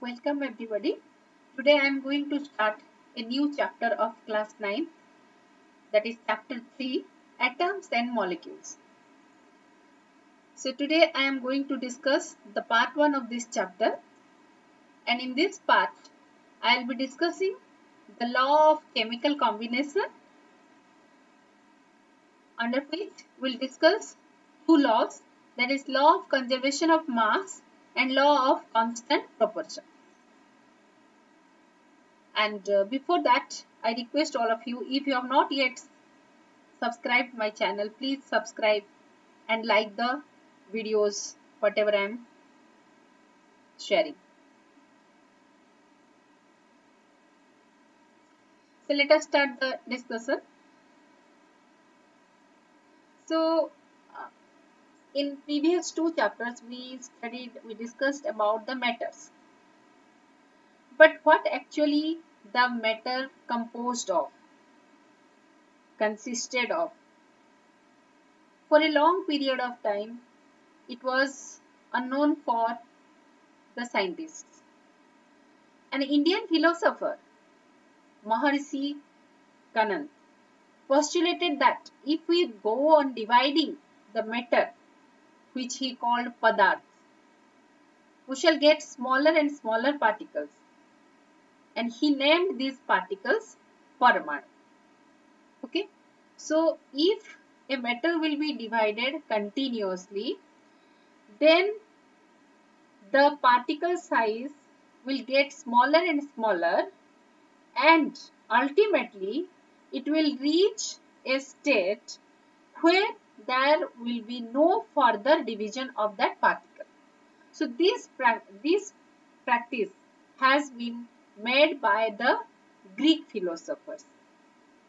Welcome everybody. Today I am going to start a new chapter of class 9, that is chapter 3, Atoms and Molecules. So today I am going to discuss the part 1 of this chapter, and in this part I will be discussing the law of chemical combination, under which we will discuss two laws, that is law of conservation of mass and law of constant proportion. And before that, I request all of you, if you have not yet subscribed my channel, please subscribe and like the videos, whatever I am sharing. So let us start the discussion. So in previous two chapters, we discussed about the matters. But what actually the matter consisted of? For a long period of time, it was unknown for the scientists. An Indian philosopher, Maharishi Kanand, postulated that if we go on dividing the matter, which he called padarth, we shall get smaller and smaller particles. And he named these particles Paramanu. Okay. So if a matter will be divided continuously, then the particle size will get smaller and smaller, and ultimately it will reach a state where there will be no further division of that particle. So this practice has been made by the Greek philosophers.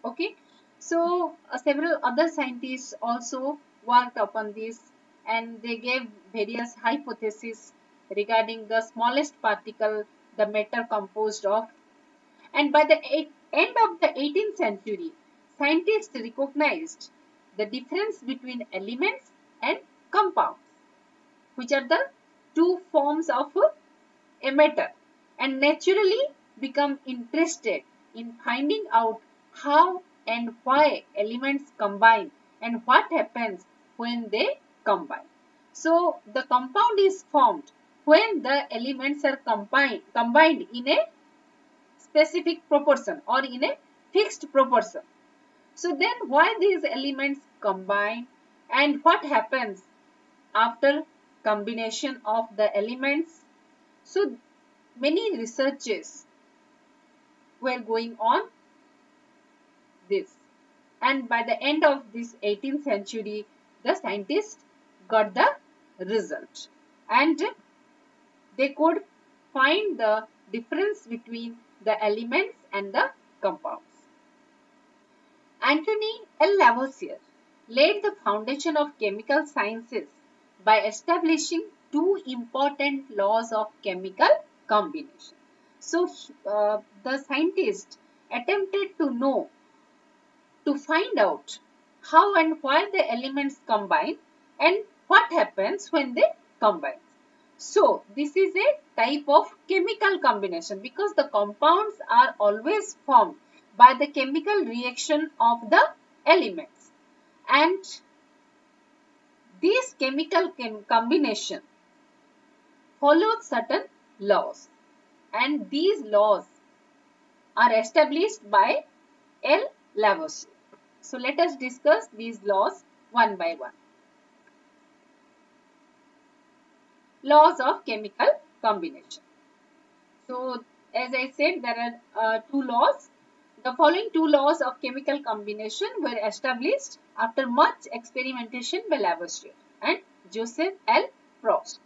Okay. So several other scientists also worked upon this, and they gave various hypotheses regarding the smallest particle the matter composed of. And by the end of the 18th century, scientists recognized the difference between elements and compounds, which are the two forms of a matter, and naturally become interested in finding out how and why elements combine and what happens when they combine. So the compound is formed when the elements are combined in a specific proportion or in a fixed proportion. So then why these elements combine and what happens after combination of the elements? So many researches were going on this, and by the end of this 18th century, the scientists got the result, and they could find the difference between the elements and the compounds. Anthony L. Lavoisier laid the foundation of chemical sciences by establishing two important laws of chemical combination. So the scientist attempted to find out how and why the elements combine and what happens when they combine. So this is a type of chemical combination, because the compounds are always formed by the chemical reaction of the elements, and this chemical combination follows certain laws, and these laws are established by L. Lavoisier. So let us discuss these laws one by one. Laws of chemical combination. So as I said, there are two laws. The following two laws of chemical combination were established after much experimentation by Lavoisier and Joseph L. Proust.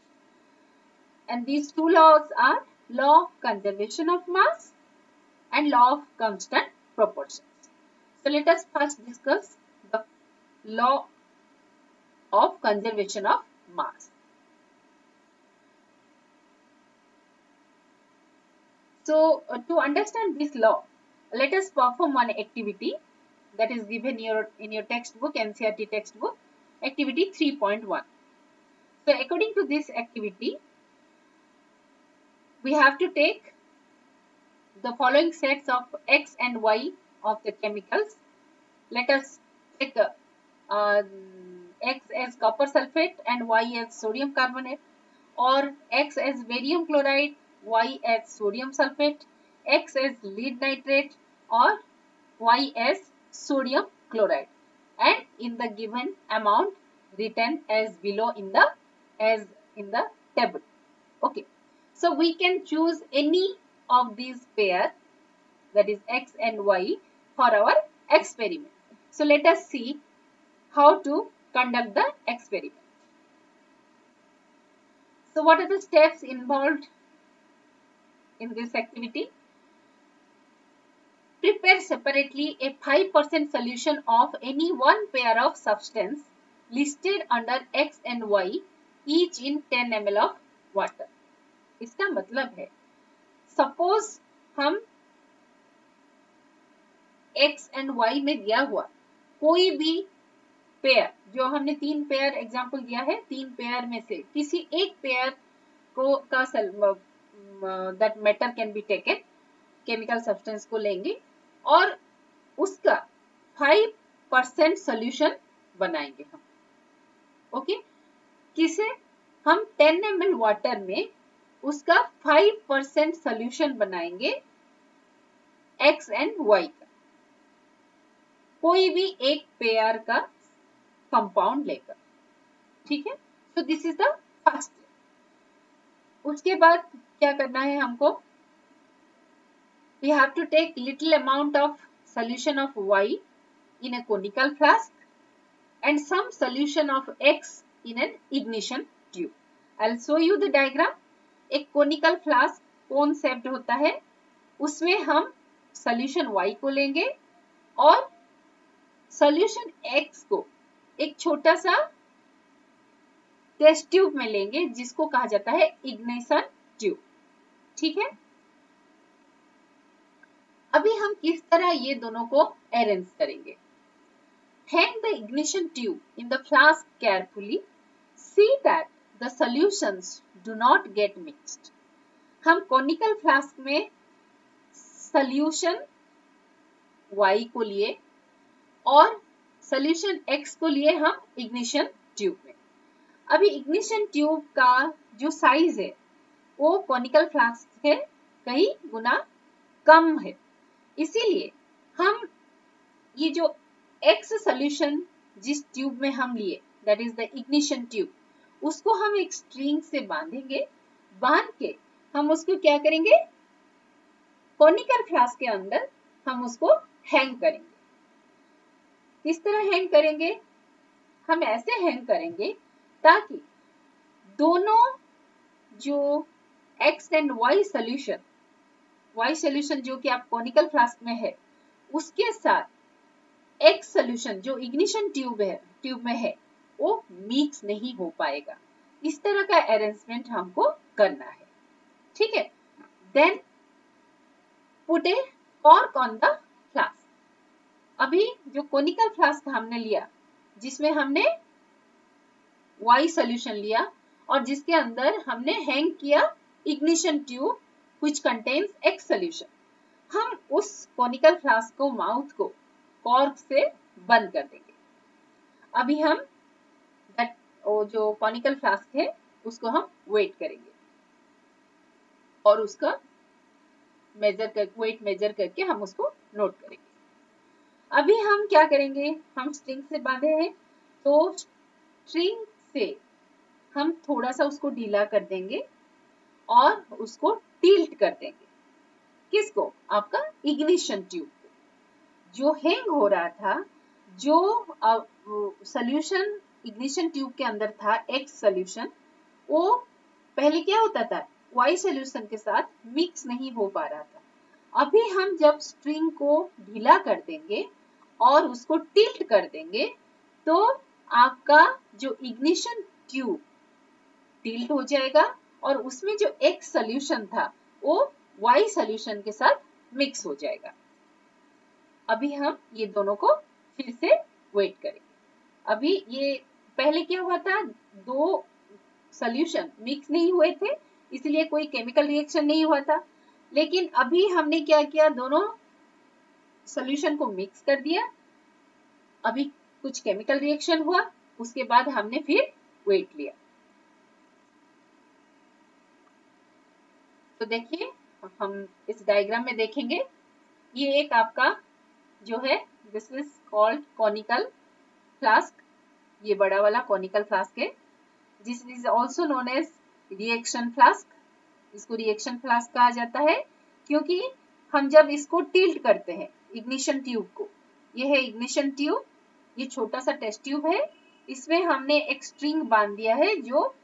And these two laws are law of conservation of mass and law of constant proportions. So let us first discuss the law of conservation of mass. So to understand this law, let us perform one activity that is given in your textbook, NCERT textbook, activity 3.1. So according to this activity, we have to take the following sets of X and Y of the chemicals. Let us take X as copper sulfate and Y as sodium carbonate, or X as barium chloride, Y as sodium sulfate, X as lead nitrate, or Y as sodium chloride, and in the given amount written as below in the table. Okay, so we can choose any of these pair, that is X and Y, for our experiment. So let us see how to conduct the experiment. So what are the steps involved in this activity? Prepare separately a 5% solution of any one pair of substance listed under X and Y, each in 10 ml of water. इसका मतलब है, suppose हम X and Y में दिया हुआ कोई भी pair, जो हमने 3 पेयर एग्जांपल दिया है, 3 पेयर में से किसी एक पेयर को का that matter can be taken, chemical substance को लेंगे और उसका 5% सोल्यूशन बनाएंगे हम. ओके, किसे हम 10 ml वाटर में उसका 5% सोल्यूशन बनाएंगे X एंड Y का, कोई भी एक पेयर का कंपाउंड लेकर. ठीक है, so this is the first. उसके बाद क्या करना है हमको? We have to take little amount of solution of Y in a conical flask and some solution of X in an ignition tube. I'll show you the diagram. एक conical flask cone shaped होता है, उसमें हम solution Y को लेंगे और solution X को एक छोटा सा टेस्ट ट्यूब में लेंगे जिसको कहा जाता है इग्निशन ट्यूब. ठीक है, अभी हम किस तरह ये दोनों को अरेंज करेंगे? Hang the ignition tube in the flask carefully. See that the solutions do not get mixed. हम conical flask में solution Y को लिए और solution X को लिए हम ignition tube में. अभी ignition tube का जो साइज है वो conical flask से कई गुना कम है, इसीलिए हम ये जो X सोल्यूशन जिस ट्यूब में हम लिए, that is the ignition tube, उसको हम एक स्ट्रिंग से बांधेंगे. बांध के हम उसको क्या करेंगे? कॉनिकल फ्लास्क के अंदर हम उसको हैंग करेंगे. किस तरह हैंग करेंगे? हम ऐसे हैंग करेंगे ताकि दोनों जो X एंड Y सोल्यूशन जो कि आप कॉनिकल फ्लास्क में है, उसके साथ X सोल्यूशन जो इग्निशन ट्यूब में है वो मिक्स नहीं हो पाएगा. इस तरह का अरेंजमेंट हमको करना है. ठीक है, then put a cork on the flask. अभी जो कॉनिकल फ्लास्क हमने लिया जिसमें हमने Y सोल्यूशन लिया और जिसके अंदर हमने हैंग किया ignition tube which contains X solution, हम उस कॉनिकल फ्लास्क को माउथ को कॉर्क से बंद कर देंगे. अभी हम वो जो कॉनिकल फ्लास्क है उसको हम वेट करेंगे और उसका वेट मेजर करके हम उसको नोट करेंगे. अभी हम क्या करेंगे? हम स्ट्रिंग से बांधे हैं तो स्ट्रिंग से हम थोड़ा सा उसको ढीला कर देंगे और उसको टिल्ट कर देंगे. किसको? आपका इग्निशन ट्यूब को. जो हैंग हो रहा था, जो सॉल्यूशन इग्निशन ट्यूब के अंदर था X सॉल्यूशन, वो पहले क्या होता था? Y सॉल्यूशन के साथ मिक्स नहीं हो पा रहा था. अभी हम जब स्ट्रिंग को ढीला कर देंगे और उसको टिल्ट कर देंगे तो आपका जो इग्निशन ट्यूब टिल्ट हो जाएगा और उसमें जो X सॉल्यूशन था वो Y सॉल्यूशन के साथ मिक्स हो जाएगा. अभी हम ये दोनों को फिर से वेट करेंगे. अभी ये पहले क्या हुआ था? दो सॉल्यूशन मिक्स नहीं हुए थे, इसलिए कोई केमिकल रिएक्शन नहीं हुआ था। लेकिन अभी हमने क्या किया, दोनों सॉल्यूशन को मिक्स कर दिया, अभी कुछ केमिकल रिएक्शन हुआ, उसके बाद हमने फिर वेट लिया। तो देखिए हम इस डायग्राम में देखेंगे, ये एक आपका जो है this is called conical flask, ये बड़ा वाला कॉनिकल फ्लास्क है, this is also known as reaction flask. इसको रिएक्शन फ्लास्क कहा जाता है क्योंकि हम जब इसको टिल्ट करते हैं इग्निशन ट्यूब को, ये है इग्निशन ट्यूब, ये छोटा सा टेस्ट ट्यूब है, इसमें हमने एक स्ट्रिंग बांध दिया है जो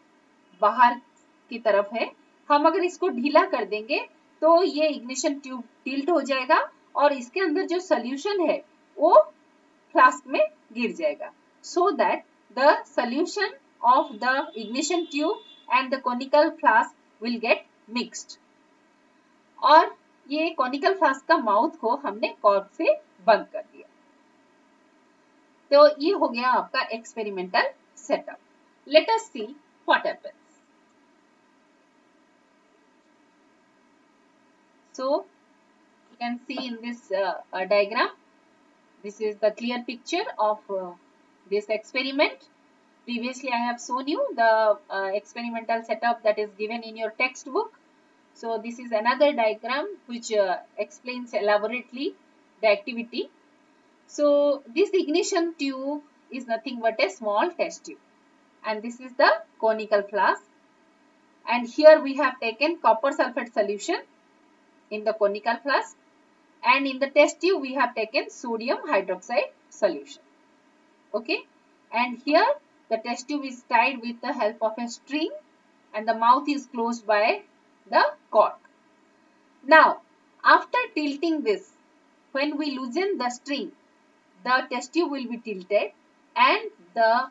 बाहर की तरफ है। हम अगर इसको ढीला कर देंगे तो ये इग्निशन ट्यूब टिल्ट हो जाएगा और इसके अंदर जो सोल्यूशन है वो फ्लास्क में गिर जाएगा, so that the solution of the ignition tube and the conical flask will get mixed। और ये conical flask का माउथ को हमने कॉर्क से बंद कर दिया। तो ये हो गया आपका experimental setup. Let us see what happens. So you can see in this diagram, this is the clear picture of this experiment. Previously I have shown you the experimental setup that is given in your textbook. So this is another diagram which explains elaborately the activity. So this ignition tube is nothing but a small test tube, and this is the conical flask, and here we have taken copper sulfate solution in the conical flask, and in the test tube we have taken sodium hydroxide solution. Okay, and here the test tube is tied with the help of a string and the mouth is closed by the cork. Now after tilting this, when we loosen the string, the test tube will be tilted and the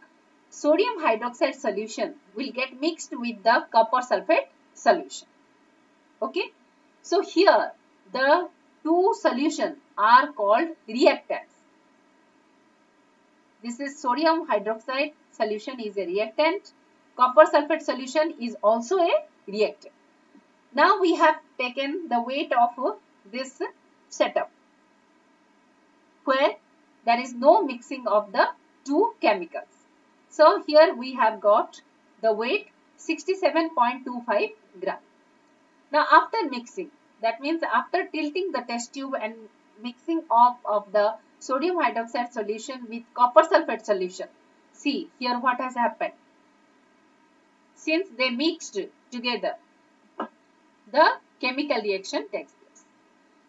sodium hydroxide solution will get mixed with the copper sulfate solution. Okay, so here the two solutions are called reactants. This is sodium hydroxide solution is a reactant, copper sulfate solution is also a reactant. Now we have taken the weight of this setup where there is no mixing of the two chemicals. So here we have got the weight 67.25 gram. Now after mixing, that means after tilting the test tube and mixing of the sodium hydroxide solution with copper sulfate solution, see here what has happened. Since they mixed together, the chemical reaction takes place.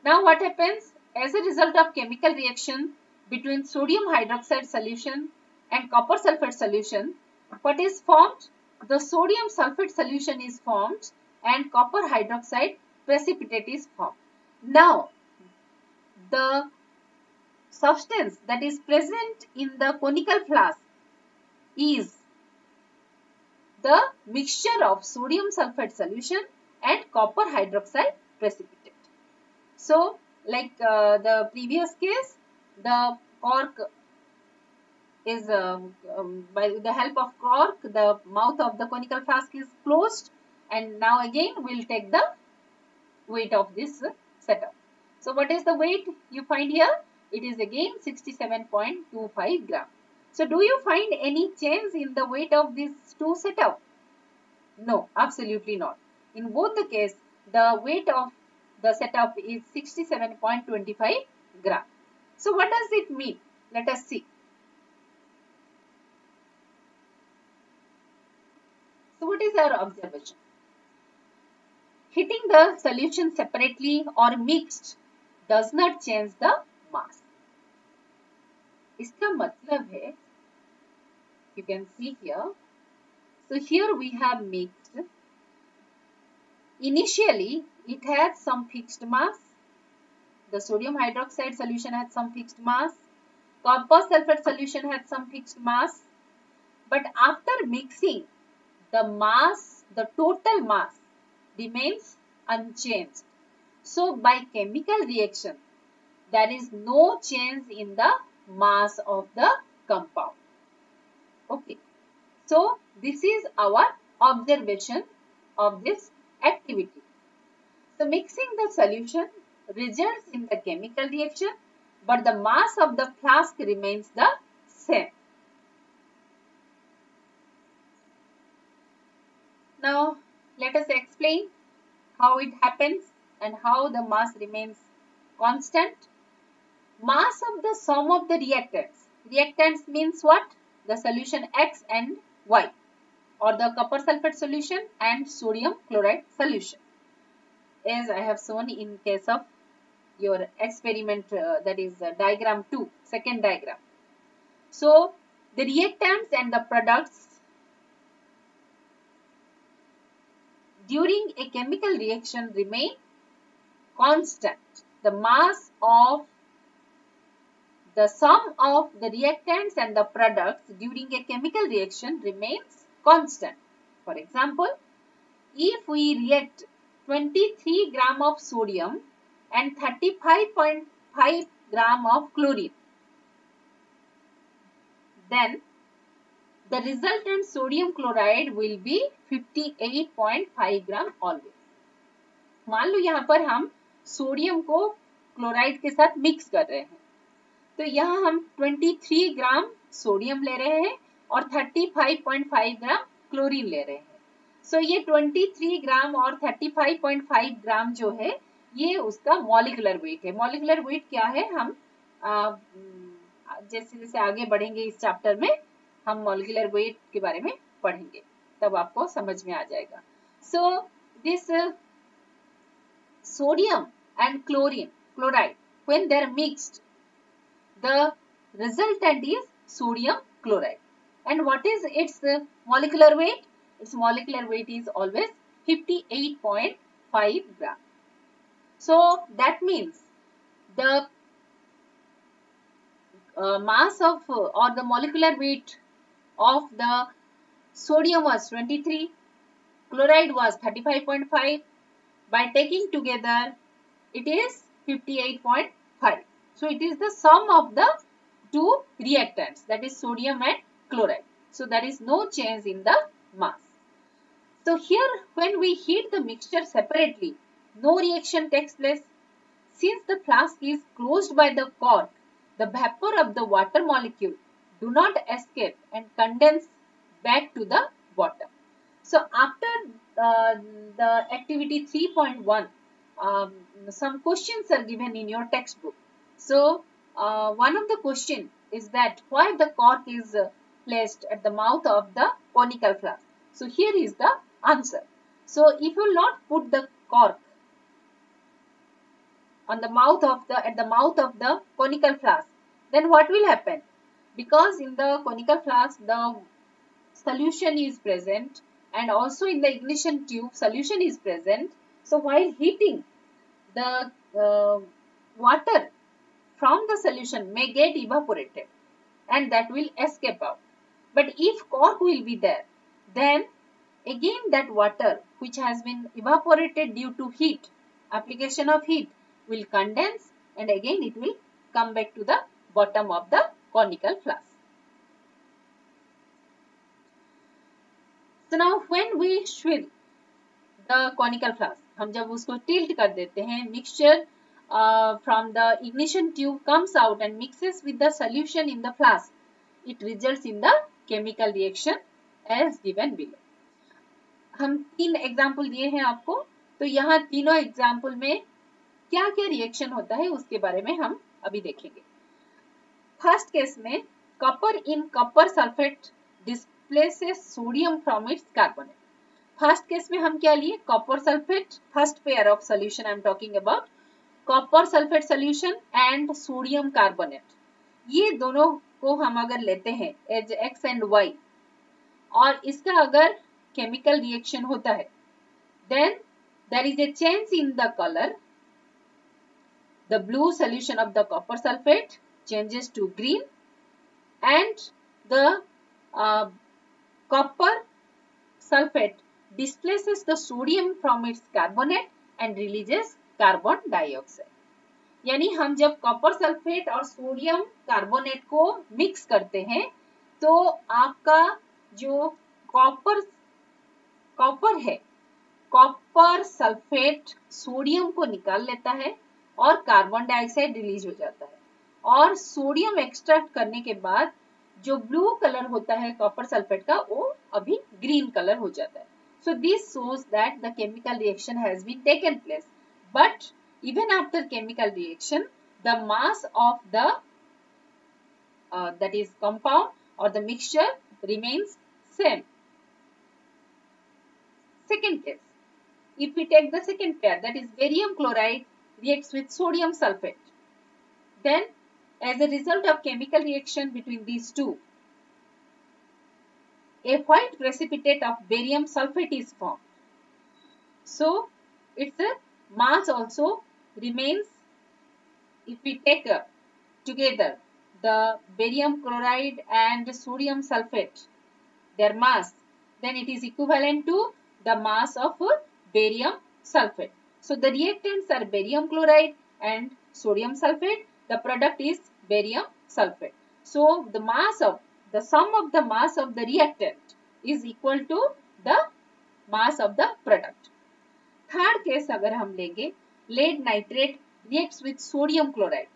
Now what happens? As a result of chemical reaction between sodium hydroxide solution and copper sulfate solution, what is formed? The sodium sulfate solution is formed and copper hydroxide precipitate is formed. Now the substance that is present in the conical flask is the mixture of sodium sulfate solution and copper hydroxide precipitate. So like the previous case, the cork is by the help of cork, the mouth of the conical flask is closed, and now again we will take the weight of this setup. So what is the weight you find here? It is again 67.25 gram. So do you find any change in the weight of these two setup? No, absolutely not. In both the case, the weight of the setup is 67.25 gram. So what does it mean? Let us see. So what is our observation? Heating the solution separately or mixed does not change the mass. इसका मतलब है, you can see here. So here we have mixed. Initially, it had some fixed mass. The sodium hydroxide solution had some fixed mass. Copper sulfate solution had some fixed mass. But after mixing, the mass, the total mass remains unchanged. So by chemical reaction, there is no change in the mass of the compound. Okay. So this is our observation of this activity. So mixing the solution results in the chemical reaction, but the mass of the flask remains the same. Now let us explain how it happens and how the mass remains constant. Mass of the sum of the reactants. Reactants means what? The solution X and Y, or the copper sulfate solution and sodium chloride solution, as I have shown in case of your experiment, that is diagram 2, second diagram. So the reactants and the products during a chemical reaction remain constant. The mass of the sum of the reactants and the products during a chemical reaction remains constant. For example, if we react 23 gram of sodium and 35.5 gram of chlorine, then the resultant sodium chloride will be 58.5 gram always. मान लो यहाँ पर हम sodium को chloride के साथ mix कर रहे हैं, तो यहाँ हम 23 ग्राम सोडियम ले रहे हैं और 35.5 ग्राम क्लोरीन ले रहे हैं. सो ये 23 ग्राम और 35.5 ग्राम जो है ये उसका मॉलिक्यूलर वेट है. मॉलिक्यूलर वेट क्या है, हम जैसे जैसे आगे बढ़ेंगे इस चैप्टर में हम मॉलिक्यूलर वेट के बारे में पढ़ेंगे, तब आपको समझ में आ जाएगा. So this sodium and chloride, when they are mixed, the resultant is sodium chloride. And what is its molecular weight? Its molecular weight is always 58.5 gram. So that means the mass of or the molecular weight of the sodium was 23, chloride was 35.5. By taking together, it is 58.5. So it is the sum of the two reactants, that is sodium and chloride. So there is no change in the mass. So here when we heat the mixture separately, no reaction takes place. Since the flask is closed by the cork, the vapor of the water molecule do not escape and condense back to the bottom. So after the activity 3.1, some questions are given in your textbook. So one of the question is that why the cork is placed at the mouth of the conical flask. So here is the answer. So if you will not put the cork on the mouth of the conical flask, then what will happen? Because in the conical flask the solution is present and also in the ignition tube solution is present. So while heating, the water from the solution may get evaporated and that will escape out. But if cork will be there, then again that water which has been evaporated due to heat, application of heat, will condense and again it will come back to the bottom of the conical flask. So now when we swirl the conical flask, हम जब उसको tilt कर देते हैं, mixture from the ignition tube comes out and mixes with the solution in the flask, it results in the chemical reaction as given below. हम तीन example दिए हैं आपको, तो यहाँ तीनों एग्जाम्पल में क्या क्या रिएक्शन होता है उसके बारे में हम अभी देखेंगे. फर्स्ट केस में copper in copper sulphate displaces sodium from its carbonate. First case में हम क्या लिए? Copper sulphate, first pair of solution I am talking about, copper sulphate solution and sodium carbonate. ये दोनों को हम अगर लेते हैं एज एक्स एंड वाई और इसका अगर केमिकल रिएक्शन होता है, then there is a change in the colour. The blue solution of the copper sulfate changes to green and the copper sulfate displaces the sodium from its carbonate and releases carbon dioxide. यानी हम जब copper sulphate और sodium carbonate को mix करते हैं तो आपका जो कॉपर है, कॉपर सल्फेट सोडियम को निकाल लेता है और कार्बन डाइऑक्साइड रिलीज हो जाता है, और सोडियम एक्सट्रैक्ट करने के बाद जो ब्लू कलर होता है कॉपर सल्फेट का, वो अभी ग्रीन कलर हो जाता है. So this shows that the chemical reaction has been taken place. But even after chemical reaction, the mass of the that is compound or the mixture remains same. Second case, if we take the second pair, that is barium chloride reacts with sodium sulfate, then as a result of chemical reaction between these two, a white precipitate of barium sulfate is formed. So its mass also remains. If we take together the barium chloride and sodium sulfate, their mass, then it is equivalent to the mass of barium sulfate. So the reactants are barium chloride and sodium sulfate. The product is barium sulfate. So the sum of the mass of the reactant is equal to the mass of the product. Third case अगर हम लेंगे, lead nitrate reacts with sodium chloride.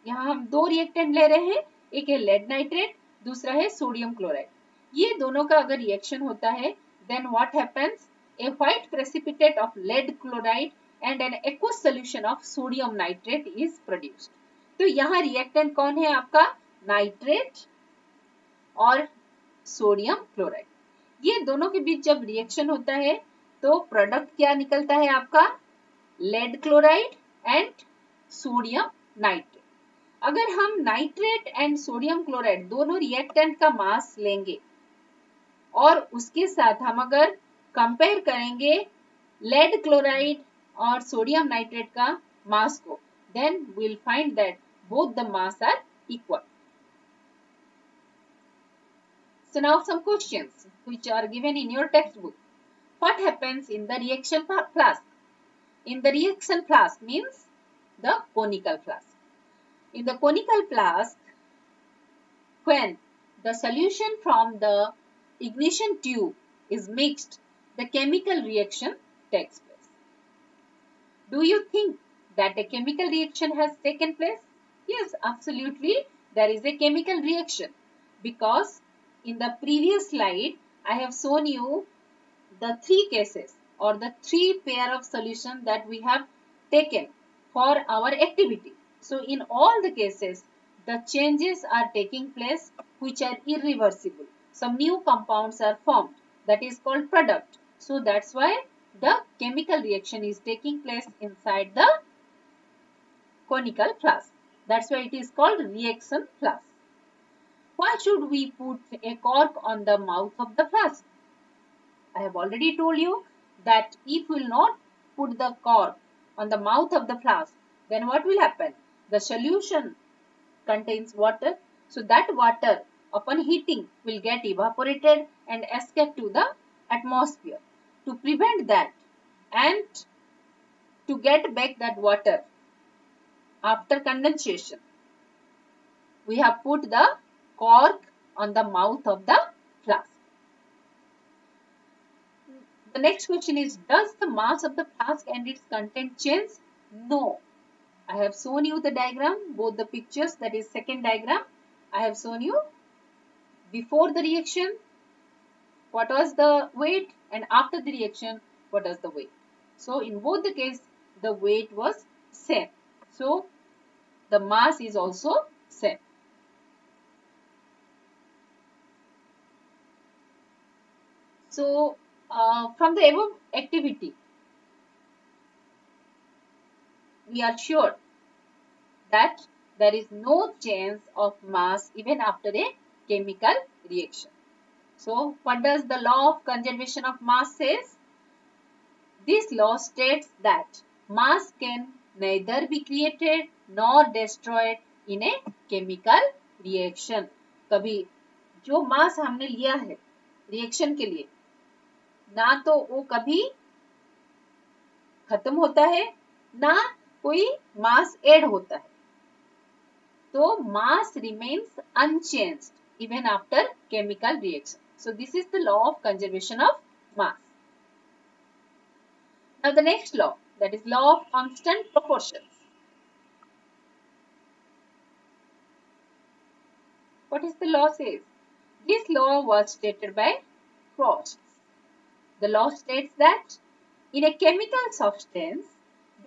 यहाँ हम दो reactant ले रहे हैं, एक है लेड नाइट्रेट, दूसरा है सोडियम क्लोराइड. ये दोनों का अगर रिएक्शन होता है, then what happens, a white precipitate of lead chloride and an aqueous solution of sodium nitrate is produced. तो यहाँ रिएक्टेंट कौन है आपका, नाइट्रेट और सोडियम क्लोराइड. ये दोनों के बीच जब रिएक्शन होता है तो प्रोडक्ट क्या निकलता है आपका, lead chloride and sodium nitrate. अगर हम नाइट्रेट एंड सोडियम क्लोराइड दोनों रिएक्टेंट का मास लेंगे और उसके साथ हम अगर कंपेयर करेंगे लेड क्लोराइड और सोडियम नाइट्रेट का मास को, then we will find that both the mass are equal. So now some questions which are given in your textbook. What happens in the reaction flask? In the reaction flask means the conical flask. In the conical flask, when the solution from the ignition tube is mixed, the chemical reaction takes place. Do you think that a chemical reaction has taken place? Yes, absolutely. There is a chemical reaction, because in the previous slide, I have shown you the three cases or the three pair of solution that we have taken for our activity. So in all the cases, the changes are taking place which are irreversible. Some new compounds are formed, that is called product. So that's why the chemical reaction is taking place inside the conical flask. That's why it is called reaction flask. Why should we put a cork on the mouth of the flask? I have already told you that if we will not put the cork on the mouth of the flask, then what will happen? The solution contains water. So that water upon heating will get evaporated and escape to the atmosphere. To prevent that and to get back that water after condensation, we have put the cork on the mouth of the flask. The next question is, does the mass of the flask and its content change? No. I have shown you the diagram, both the pictures, that is second diagram. I have shown you before the reaction what was the weight and after the reaction what was the weight. So in both the case the weight was same. So the mass is also same. So from the above activity, we are sure that there is no change of mass even after a chemical reaction. So what does the law of conservation of mass says? This law states that mass can neither be created nor destroyed in a chemical reaction. कभी जो मास हमने लिया है reaction के लिए, ना तो वो कभी खत्म होता है ना कोई मास ऐड होता है. तो मास remains unchanged even after chemical reaction. So this is the law of conservation of mass. Now the next law, that is law of constant proportions. What is the law says? This law was stated by Frost. The law states that in a chemical substance,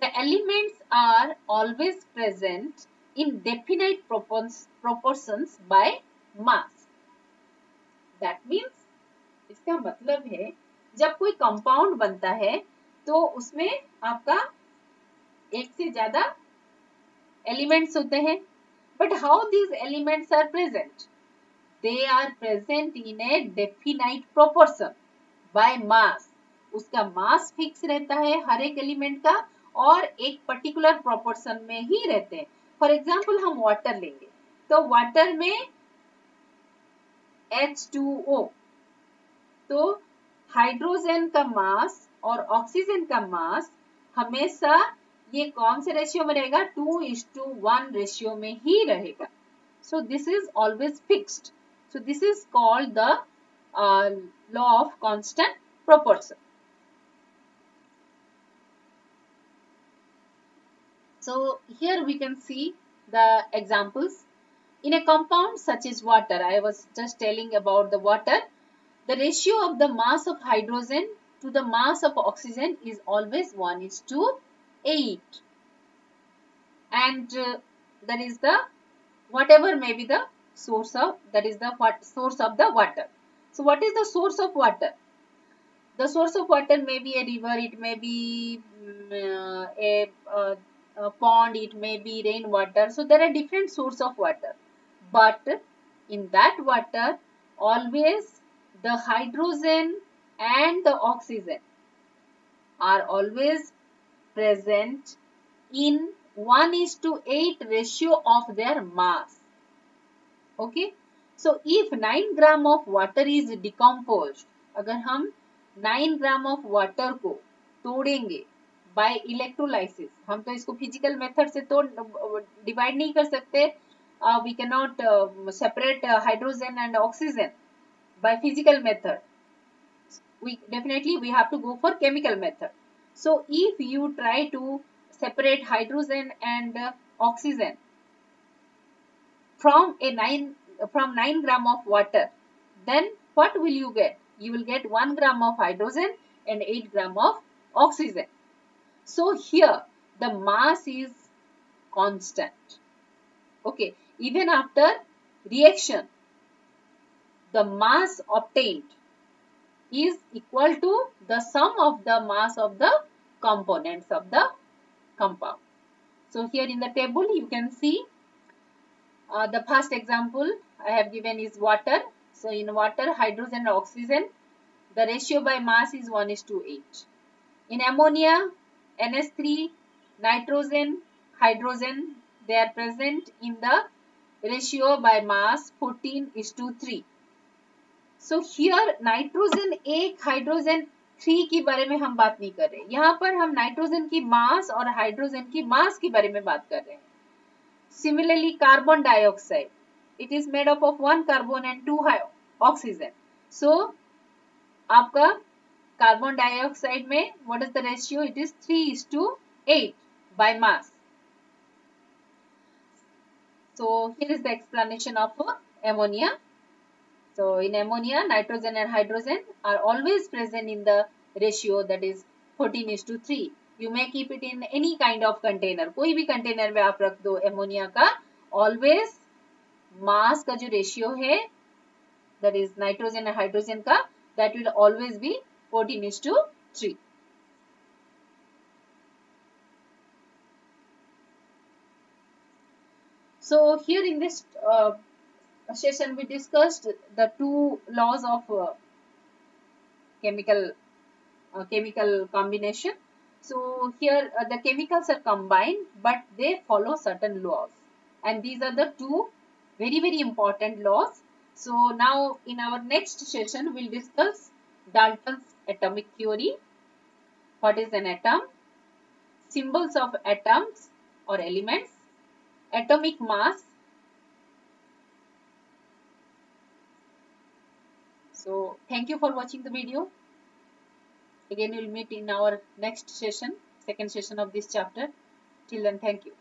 the elements are always present in definite proportions by mass. That means, इसका मतलब है जब कोई compound बनता है तो उसमें आपका एक से ज्यादा एलिमेंट्स होते हैं. But how these elements are present? They are present in a definite proportion by mass. उसका मास फिक्स रहता है हर एक एलिमेंट का और एक पर्टिकुलर प्रोपोर्शन में ही रहते हैं. फॉर एग्जाम्पल हम वाटर लेंगे तो वाटर में H2O, तो हाइड्रोजन का मास और ऑक्सीजन का मास हमेशा ये कौन से रेशियो में रहेगा? 2:1 रेशियो में ही रहेगा. So this is always fixed. So this is called the law of constant proportion. So here we can see the examples. In a compound such as water, I was just telling about the water, the ratio of the mass of hydrogen to the mass of oxygen is always 1:8. And that is the whatever may be the source of, that is the source of the water. So what is the source of water? The source of water may be a river, it may be a pond, it may be rainwater. So there are different sources of water. But in that water, always the hydrogen and the oxygen are always present in 1:8 ratio of their mass. Okay. So if 9 gram of water is decomposed, अगर हम 9 gram of water को तोड़ेंगे bye electrolysis, हम तो इसको physical method से तो divide नहीं कर सकते. We can not separate hydrogen and oxygen by physical method. we definitely we have to go for chemical method. So if you try to separate hydrogen and oxygen from 9 gram of water, then what will you get? You will get 1 gram of hydrogen and 8 gram of oxygen. So here the mass is constant. Okay, even after reaction, the mass obtained is equal to the sum of the mass of the components of the compound. So here in the table you can see the first example I have given is water. So in water, hydrogen and oxygen, the ratio by mass is 1:8. In ammonia, NH3, nitrogen, hydrogen, they are present in the ratio by mass 14:3. So here nitrogen 1, hydrogen 3 के बारे में हम बात नहीं कर रहे. यहाँ पर हम नाइट्रोजन की मास और हाइड्रोजन की मास के बारे में बात कर रहे हैं. Similarly, carbon dioxide, it is made up of 1 carbon and 2 oxygen. So आपका कार्बन डाइऑक्साइड में what is the ratio? It is 3:8 by mass. So here is the explanation of ammonia. So in ammonia, nitrogen and hydrogen are always present in the ratio that is 14:3. You may keep it in any kind of container. कोई भी container में आप रख दो ammonia का, always मास का जो ratio है, that is नाइट्रोजन और हाइड्रोजन का, that will always be 14:3. So here in this session we discussed the two laws of chemical combination. So here the chemicals are combined, but they follow certain laws, and these are the two very important laws. So now in our next session we'll discuss Dalton's atomic theory, what is an atom, symbols of atoms or elements, atomic mass. So thank you for watching the video. Again, we'll meet in our next session, second session of this chapter. Till then, thank you.